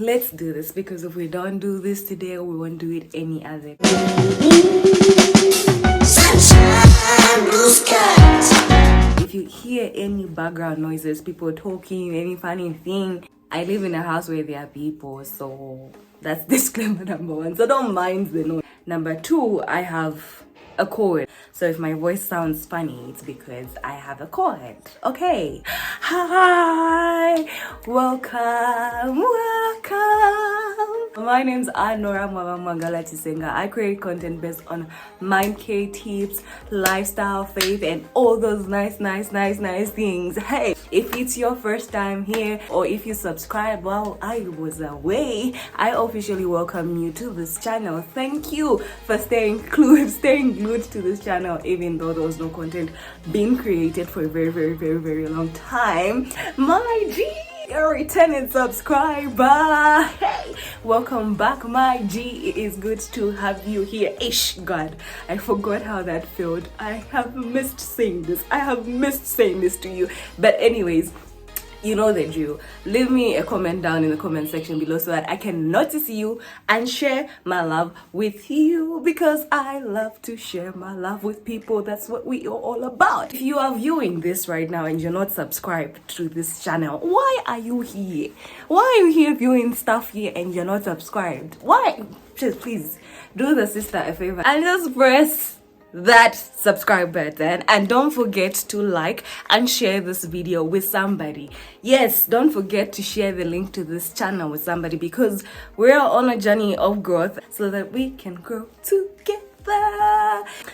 let's do this, because if we don't do this today, we won't do it any other day. Sunshine, blue skies. If you hear any background noises, people talking, any funny thing, I live in a house where there are people, so that's disclaimer number one. So don't mind the noise. Number two, I have a cold. So if my voice sounds funny, it's because I have a cold. Okay. Hi. Welcome. My name's Anora Mwangala Tisenga. I create content based on mind care tips, lifestyle, faith, and all those nice things. Hey, if it's your first time here, or if you subscribe while I was away, I officially welcome you to this channel. Thank you for staying glued to this channel, even though there was no content being created for a very long time. My G, a returning subscriber. Hey, welcome back, my G. It is good to have you here. Ish, God, I forgot how that felt. I have missed saying this. To you. But anyways, you know the drill. Leave me a comment down in the comment section below so that I can notice you and share my love with you, because I love to share my love with people. That's what we are all about. If you are viewing this right now and you're not subscribed to this channel, why are you here? Why are you here viewing stuff here and you're not subscribed? Why? Just please do the sister a favor and just press that subscribe button, and don't forget to like and share this video with somebody. Yes, don't forget to share the link to this channel with somebody, because we're on a journey of growth so that we can grow together.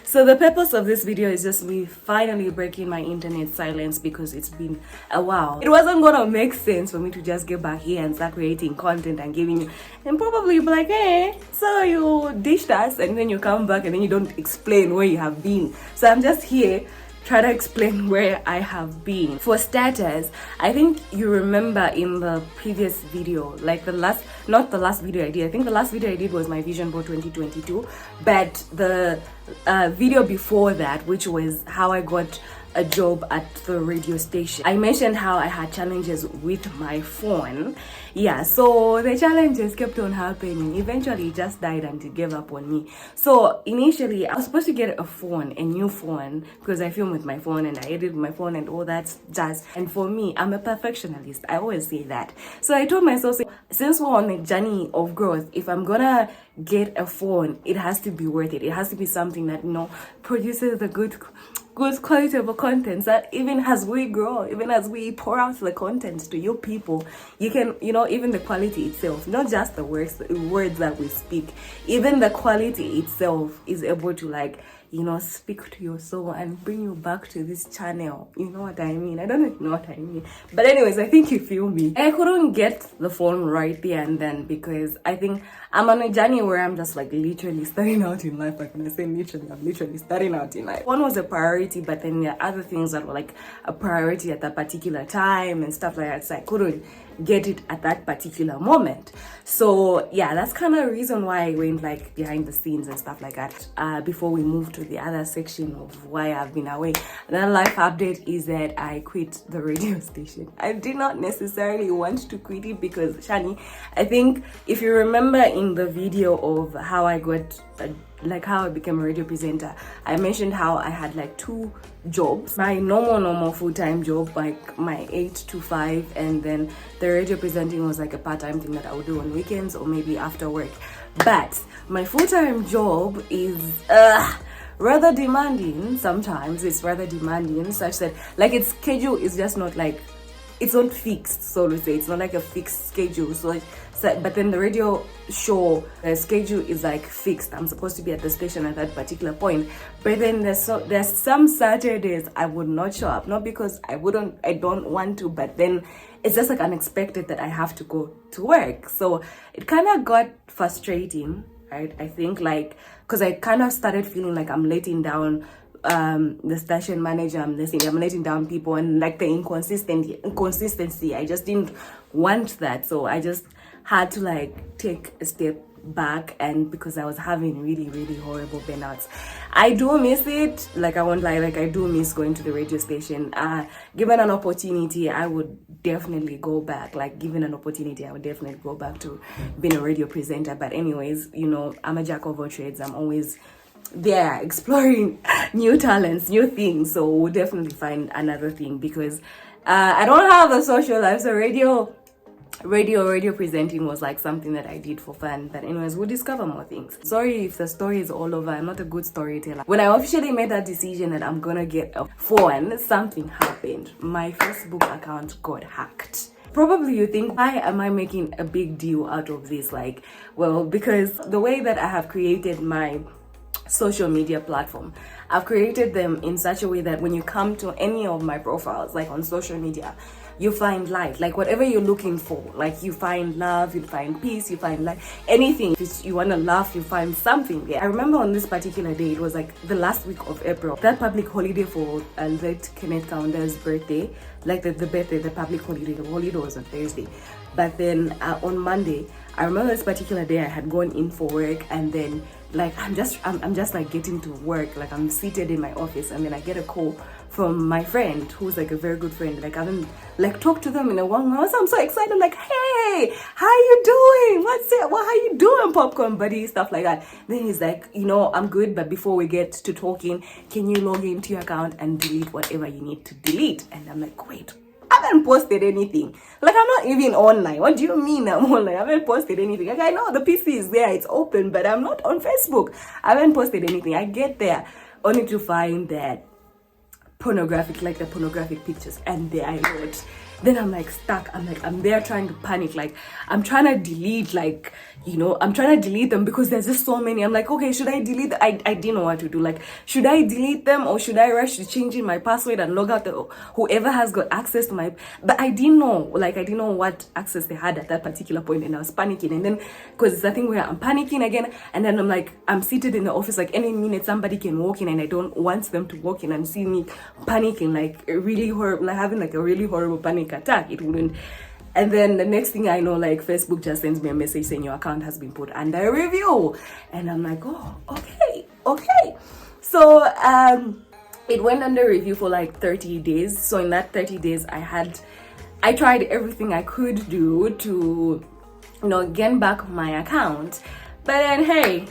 So the purpose of this video is just me finally breaking my internet silence, because it's been a while. It wasn't gonna make sense for me to just get back here and start creating content and giving you, and probably be like, hey, so you dished us, and then you come back and then you don't explain where you have been. So I'm just here try to explain where I have been. For starters, I think you remember in the previous video, like not the last video I did, I think the last video I did was my vision board 2022, but the video before that, which was how I got a job at the radio station, I mentioned how I had challenges with my phone. Yeah, so the challenges kept on happening. Eventually it just died and it gave up on me. So initially I was supposed to get a new phone, because I film with my phone and I edit with my phone and all that jazz. And for me, I'm a perfectionist. I always say that. So I told myself, since we're on a journey of growth, if I'm gonna get a phone, it has to be worth it. It has to be something that, produces the good quality of a content, that even as we grow, even as we pour out the content to you people, you can, even the quality itself, not just the words that we speak, even the quality itself is able to speak to your soul and bring you back to this channel. You know what I mean? I don't know if you know what I mean. But anyways, I think you feel me. I couldn't get the phone right there and then, because I think I'm on a journey where I'm just literally starting out in life. Like when I say literally, I'm literally starting out in life. One was a priority, but then there are other things that were a priority at that particular time and stuff like that. So I couldn't get it at that particular moment. So yeah, that's kind of the reason why I went behind the scenes and stuff like that, before we move to the other section of why I've been away. Another life update is that I quit the radio station. I did not necessarily want to quit it, because Shani, I think if you remember in the video of how I got how I became a radio presenter, I mentioned how I had two jobs. My normal full-time job, my 8 to 5, and then the radio presenting was a part-time thing that I would do on weekends or maybe after work. But my full-time job is rather demanding. Sometimes it's rather demanding, such that its schedule is just not it's not fixed, so to say. It's not a fixed schedule. So but then the radio show, the schedule is fixed. I'm supposed to be at the station at that particular point. But then there's some Saturdays I would not show up, not because I don't want to, but then it's just unexpected that I have to go to work. So it kind of got frustrating, right? I think because I kind of started feeling like I'm letting down the station manager, I'm letting down people, and the inconsistency. I just didn't want that, so I just had to take a step back, and because I was having really horrible burnouts. I do miss it, like I won't lie, like I do miss going to the radio station. Given an opportunity, I would definitely go back. Like given an opportunity, I would definitely go back to being a radio presenter. But anyways, you know, I'm a jack of all trades. I'm always there exploring new talents, new things. So we'll definitely find another thing, because I don't have a social life. So radio presenting was like something that I did for fun. But anyways, we'll discover more things. Sorry if the story is all over. I'm not a good storyteller. When I officially made that decision that I'm gonna get a phone, something happened. My Facebook account got hacked. Probably you think, why am I making a big deal out of this? Like, well, because the way that I have created my social media platform, I've created them in such a way that when you come to any of my profiles, like on social media, you find light, like whatever you're looking for. Like you find love, you find peace, you find light, anything. If you want to laugh, you find something there. I remember on this particular day, it was like the last week of April, that public holiday for late Kenneth Kaunda's birthday, like the birthday, the public holiday, the holiday was on Thursday. But then on Monday, I remember this particular day, I had gone in for work, and then like I'm just like getting to work, like I'm seated in my office, and then I get a call from my friend who's like a very good friend. Like I haven't like talked to them in a while. I'm so excited, like, hey, how you doing? What's it? What, how you doing, popcorn buddy? Stuff like that. Then he's like, you know, I'm good, but before we get to talking, can you log into your account and delete whatever you need to delete? And I'm like, wait, I haven't posted anything. Like, I'm not even online. What do you mean I'm online? I haven't posted anything. Like, I know the PC is there, it's open, but I'm not on Facebook. I haven't posted anything. I get there only to find that pornographic, like the pornographic pictures, and there I wrote. Then I'm like stuck. I'm there trying to panic. Like I'm trying to delete, like, you know, I'm trying to delete them because there's just so many. I'm like, okay, should I delete? I didn't know what to do. Like, should I delete them or should I rush to changing my password and log out whoever has got access to my? But I didn't know. Like I didn't know what access they had at that particular point, and I was panicking. And then because it's a thing where I'm panicking again, and then I'm like, I'm seated in the office. Like any minute somebody can walk in, and I don't want them to walk in and see me panicking, like really horrible, like having like a really horrible panic attack. It wouldn't. And then the next thing I know, like Facebook just sends me a message saying your account has been put under review, and I'm like, oh, okay. So it went under review for like 30 days. So in that 30 days, I tried everything I could do to, you know, get back my account, but then hey,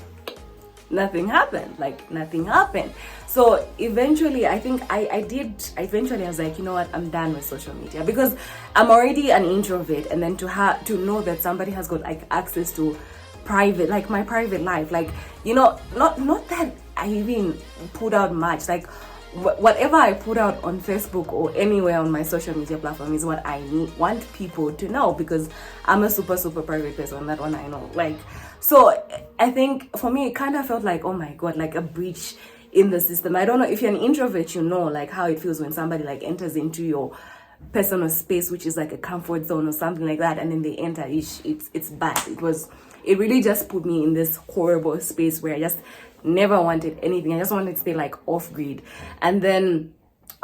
nothing happened. Like nothing happened. So eventually, I think eventually I was like, you know what, I'm done with social media, because I'm already an introvert, and then to know that somebody has got like access to private, like my private life, like, you know, not that I even put out much, like whatever I put out on Facebook or anywhere on my social media platform is what I want people to know, because I'm a super private person. That one I know. Like, so I think for me, it kind of felt like, oh my God, like a breach in the system. I don't know if you're an introvert, you know, like how it feels when somebody like enters into your personal space, which is like a comfort zone or something like that, and then they enter. It's bad. It really just put me in this horrible space where I just never wanted anything. I just wanted to stay like off grid. And then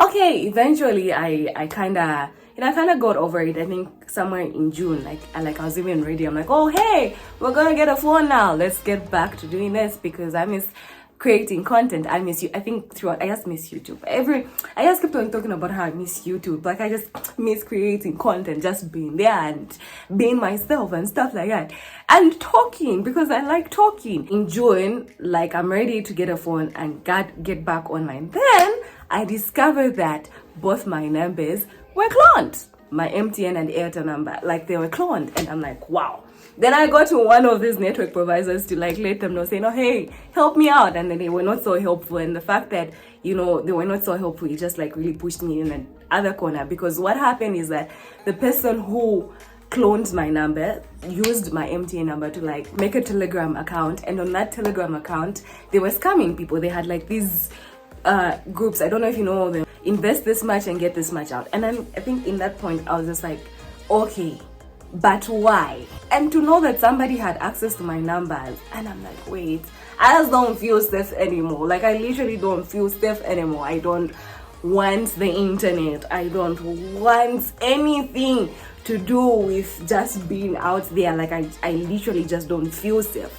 okay, eventually I kind of got over it. I think somewhere in June, like I was even ready. I'm like, oh hey, we're gonna get a phone now. Let's get back to doing this, because I miss creating content. I miss you. I think throughout, I just miss YouTube. I just kept on talking about how I miss YouTube. Like I just miss creating content, just being there and being myself and stuff like that, and talking, because I like talking. In June, like I'm ready to get a phone and get back online. Then I discovered that both my numbers were cloned. My MTN and Airtel number, like they were cloned, and I'm like, wow. Then I got to one of these network providers to like let them know, saying, oh, hey, help me out. And then they were not so helpful. And the fact that, you know, they were not so helpful, it just like really pushed me in the other corner. Because what happened is that the person who cloned my number used my MTN number to like make a Telegram account. And on that Telegram account, they were scamming people. They had like these groups, I don't know if you know them, invest this much and get this much out. And then I think in that point, I was just like, okay, but why? And to know that somebody had access to my numbers, and I'm like, wait, I just don't feel safe anymore. Like I literally don't feel safe anymore. I don't want the internet. I don't want anything to do with just being out there. Like I literally just don't feel safe.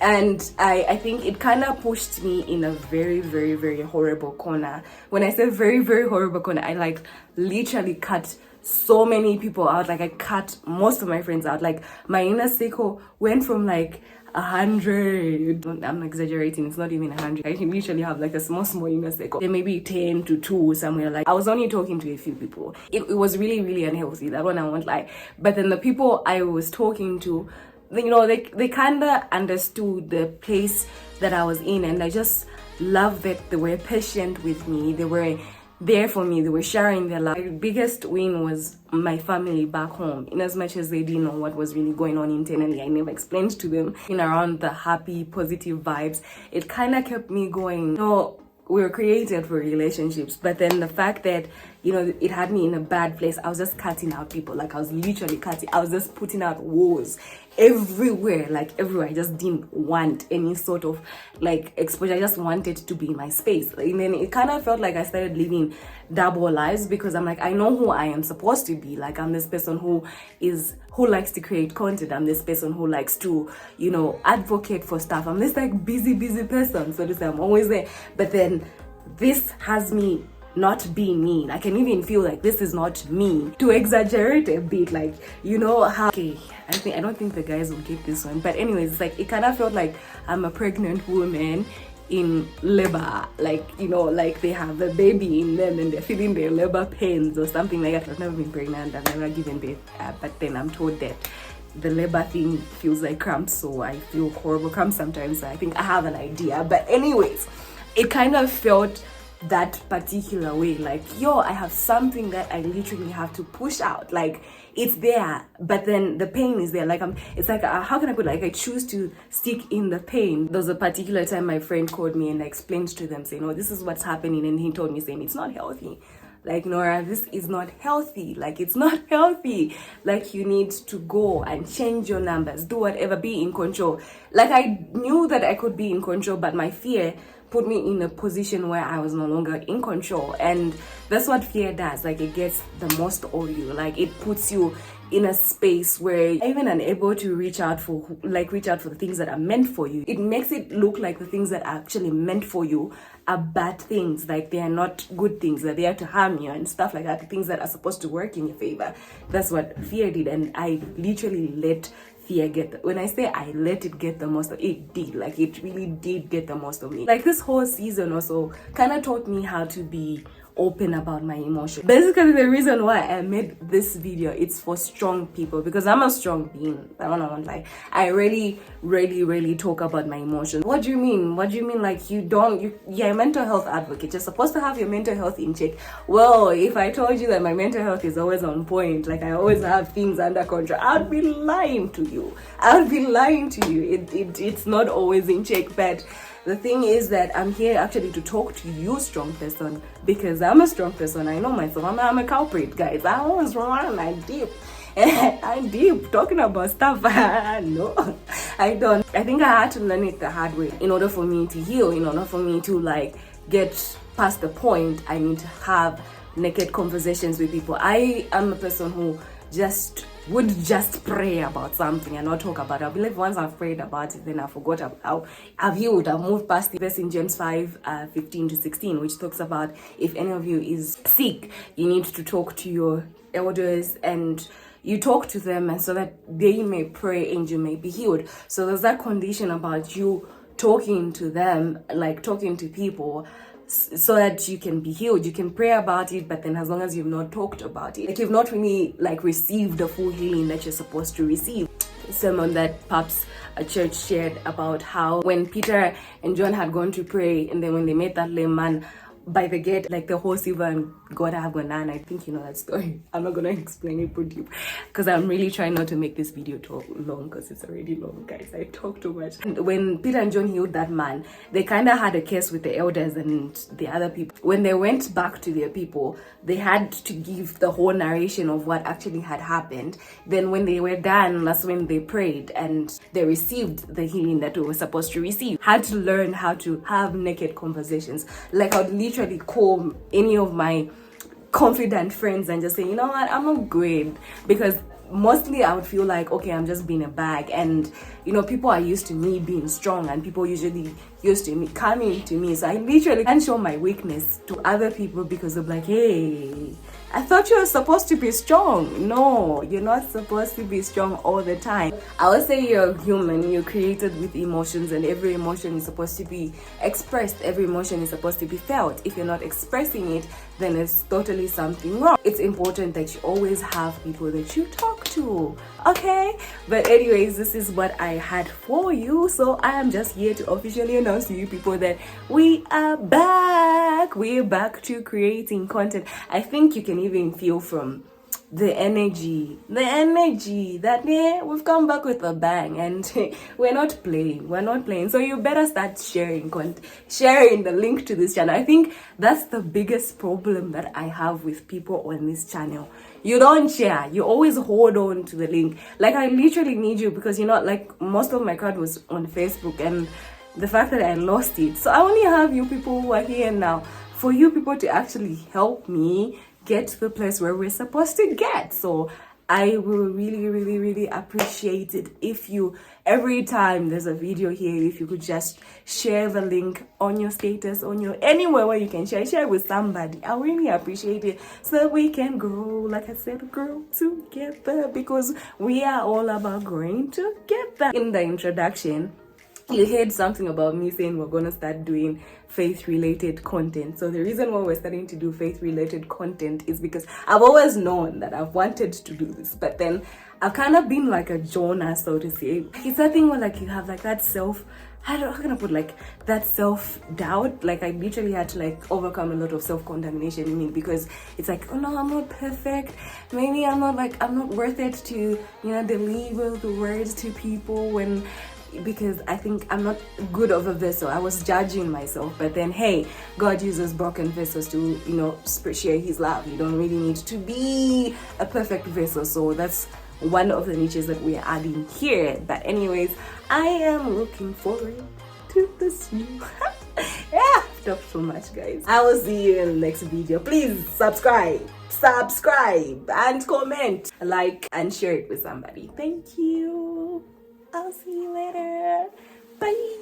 And I think it kind of pushed me in a very, very, very horrible corner. When I say very, very horrible corner, I like literally cut so many people out. Like I cut most of my friends out. Like my inner circle went from like 100, I'm exaggerating, it's not even 100. I can literally have like a small inner circle. There may be 10 to 2 somewhere. Like I was only talking to a few people. It was really, really unhealthy. That one I won't lie. But then the people I was talking to, you know, they kind of understood the place that I was in, and I just love that they were patient with me. They were there for me. They were sharing their life. My biggest win was my family back home. In as much as they didn't know what was really going on internally, I never explained to them. In around the happy, positive vibes, it kind of kept me going. You know, we were created for relationships, but then the fact that, you know, it had me in a bad place, I was just cutting out people. Like I was literally cutting, I was just putting out walls everywhere, like everywhere. I just didn't want any sort of like exposure. I just wanted to be in my space. And then it kind of felt like I started living double lives, because I'm like, I know who I am supposed to be. Like I'm this person who likes to create content. I'm this person who likes to, you know, advocate for stuff. I'm this like busy person. So this, I'm always there. But then this has me not being me. I can even feel like this is not me. To exaggerate a bit, like, you know how, okay, I don't think the guys will get this one, but anyways, it's like it kind of felt like I'm a pregnant woman in labor, like, you know, like they have a baby in them and they're feeling their labor pains or something like that. I've never been pregnant, I've never given birth, but then I'm told that the labor thing feels like cramps, so I feel horrible cramps sometimes. So I think I have an idea, but anyways, it kind of felt that particular way, like, yo, I have something that I literally have to push out. Like it's there, but then the pain is there. Like it's like, how can I put it? Like I choose to stick in the pain. There was a particular time my friend called me and I explained to them, saying, oh, this is what's happening, and he told me, saying, it's not healthy. Like, Nora, this is not healthy. Like, it's not healthy. Like, you need to go and change your numbers, do whatever, be in control. Like, I knew that I could be in control, but my fear put me in a position where I was no longer in control. And that's what fear does. Like, it gets the most of you. Like, it puts you in a space where you're even unable to reach out for the things that are meant for you. It makes it look like the things that are actually meant for you are bad things, like they are not good things, that they are to harm you and stuff like that, the things that are supposed to work in your favor. That's what fear did, and I literally let fear when I say I let it get the most of it, did, like it really did get the most of me. Like this whole season also kind of taught me how to be open about my emotions. Basically, the reason why I made this video, it's for strong people, because I'm a strong being. I don't like, I really talk about my emotions. What do you mean? Like you're a mental health advocate, you're supposed to have your mental health in check. Well, if I told you that my mental health is always on point, like I always have things under control, I'd be lying to you. It's not always in check. But the thing is that I'm here actually to talk to you, strong person, because I'm a strong person. I know myself. I'm a culprit, guys. I always run. I'm deep talking about stuff. No, I don't. I think I had to learn it the hard way in order for me to heal. In order for me to like get past the point, I need to have naked conversations with people. I am a person who would just pray about something and not talk about it. I believe once I've prayed about it, then I forgot about I've healed. I've moved past the verse in James 5:15-16, which talks about if any of you is sick, you need to talk to your elders and you talk to them, and so that they may pray and you may be healed. So there's that condition about you talking to them, like talking to people, so that you can be healed. You can pray about it, but then as long as you've not talked about it, like you've not really like received the full healing that you're supposed to receive. Sermon that perhaps a church shared about how when Peter and John had gone to pray, and then when they met that lame man by the gate, like the whole silver and God have gone on. I think you know that story. I'm not gonna explain it pretty because I'm really trying not to make this video too long, because it's already long, guys. I talk too much. And when Peter and John healed that man, they kind of had a case with the elders and the other people. When they went back to their people, they had to give the whole narration of what actually had happened. Then when they were done, that's when they prayed and they received the healing that they were supposed to receive. Had to learn how to have naked conversations. Like I would literally call any of my confident friends and just say, you know what, I'm not great. Because mostly I would feel like, okay, I'm just being a bag, and you know, people are used to me being strong, and people usually used to me coming to me, so I literally can't show my weakness to other people because they're like, hey, I thought you were supposed to be strong. No, you're not supposed to be strong all the time. I would say you're human, you're created with emotions, and every emotion is supposed to be expressed, every emotion is supposed to be felt. If you're not expressing it, then it's totally something wrong. It's important that you always have people that you talk to, okay? But anyways, this is what I had for you, so I am just here to officially announce to you people that we are back. We're back to creating content. I think you can even feel from the energy that we've come back with a bang, and we're not playing. So you better start sharing the link to this channel. I think that's the biggest problem that I have with people on this channel. You don't share, you always hold on to the link. Like, I literally need you, because you know, like, most of my crowd was on Facebook, and the fact that I lost it, so I only have you people who are here now for you people to actually help me get to the place where we're supposed to get. So I will really appreciate it if you, every time there's a video here, if you could just share the link on your status, on your anywhere where you can share with somebody. I really appreciate it, so that we can grow, like I said, grow together, because we are all about growing together. In the introduction, you heard something about me saying we're gonna start doing faith-related content. So the reason why we're starting to do faith-related content is because I've always known that I've wanted to do this, but then I've kind of been like a Jonah, so to say. It's that thing where, like, you have like that how can I put, like, that self-doubt. Like, I literally had to, like, overcome a lot of self-condemnation in me, because it's like, oh no, I'm not perfect, maybe I'm not worth it to, you know, deliver the words to people, when, because I think I'm not good of a vessel. I was judging myself, but then, hey, God uses broken vessels to, you know, share his love. You don't really need to be a perfect vessel. So that's one of the niches that we're adding here. But anyways, I am looking forward to this new yeah, talk so much, guys. I will see you in the next video. Please subscribe and comment, like, and share it with somebody. Thank you. I'll see you later. Bye.